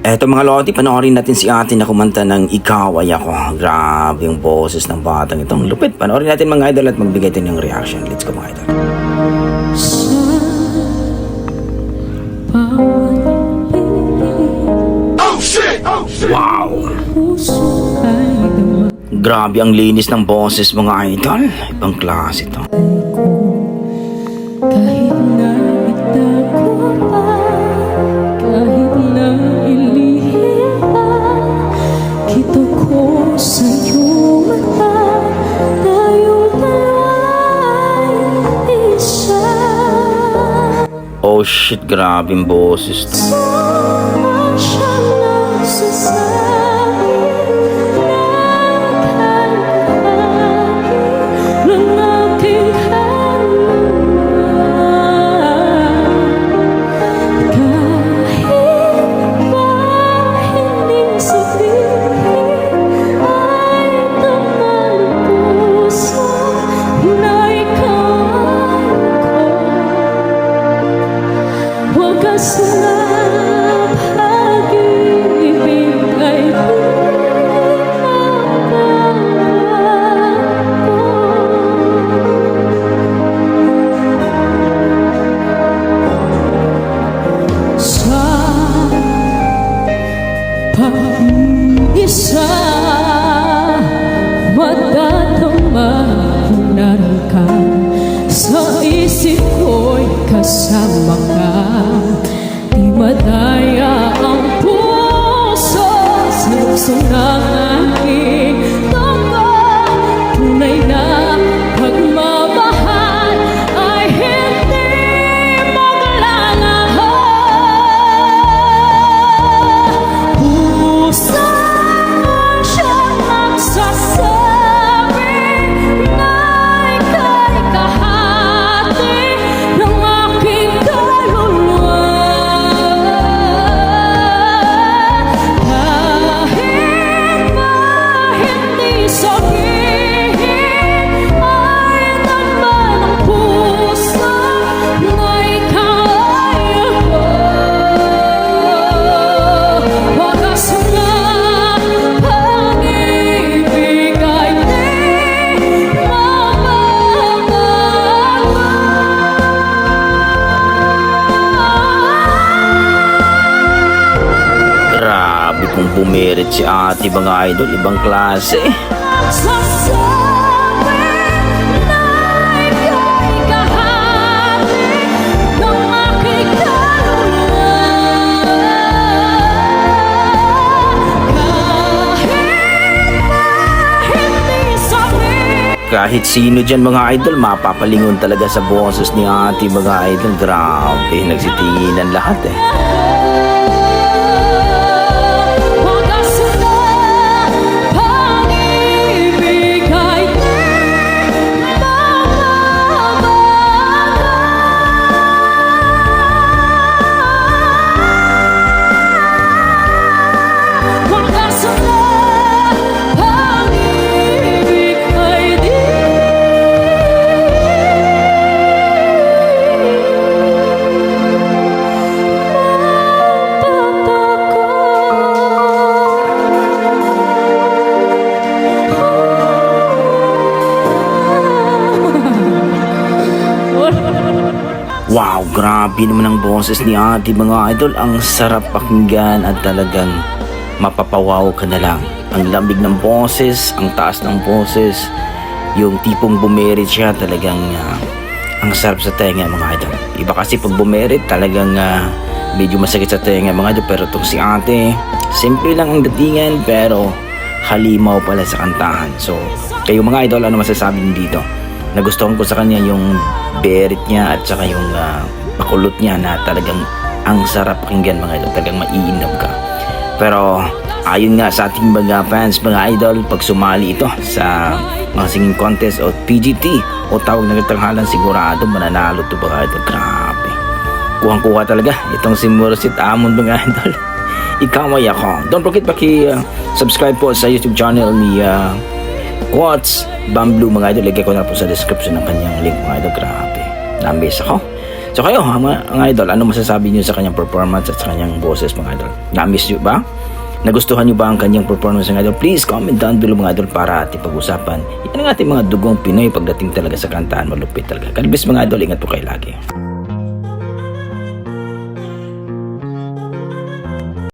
Eto mga lodi, panoorin natin si ate na kumanta ng Ikaw Ay Ako. Grabe yung boses ng batang itong lupit. Panoorin natin mga idol at magbigay din ng reaction. Let's go mga idol. Oh shit! Oh shit! Wow! Grabe ang linis ng boses mga idol. Ibang klase ito. Kahit na itago pa, kahit na ilihim pa, kito ko sa iyong mata, tayong dalawa'y isa. Oh shit, grabe yung boses ito. Sama siya nagsasabi na kahit ng aking isa matatama kung naroon ka sa isip ko'y kasama ka. Di madaya ang puso sa lukso ng aking tama. Tunay na pagmamahal ay hindi maglalahad. Puso kung bumirit si ate mga idol, ibang klase. Kahit sino dyan mga idol, mapapalingon talaga sa boses ni ate mga idol. Grabe, nagsitinginan lahat eh. Wow, grabe naman ang boses ni ate mga idol. Ang sarap pakinggan at talagang mapapawaw ka na lang. Ang lamig ng boses, ang taas ng boses, yung tipong bumerit siya talagang ang sarap sa tenga mga idol. Iba kasi pag bumerit talagang medyo masakit sa tenga mga idol. Pero itong si ate, simple lang ang datingan pero halimaw pala sa kantahan. So, kayo mga idol, ano masasabi niyo dito? Nagustuhan ko sa kanya yung berit niya at saka yung pakulot niya na talagang ang sarap pakinggan mga idol, talagang maiinab ka. Pero ayon nga sa ating mga fans mga idol, pag sumali ito sa mga singing contest o PGT o tawag na katanghalan, sigurado mananalo ito mga idol. Grabe, kuhang-kuha talaga itong si Murasit Amon mga idol. Ikaw Ay Ako. Don't forget subscribe po sa YouTube channel ni Quotes Bamboo mga idol. Lagay ko na po sa description ng kanyang link mga idol. Grabe, na-amaze ako. So kayo mga idol, ano masasabi niyo sa kanyang performance at sa kanyang boses mga idol? Na-miss niyo ba? Nagustuhan niyo ba ang kanyang performance mga idol? Please comment down below mga idol para ating pag-usapan. Yan ang ating mga dugong Pinoy pagdating talaga sa kantahan, malupit talaga. God bless mga idol, ingat po kayo lagi.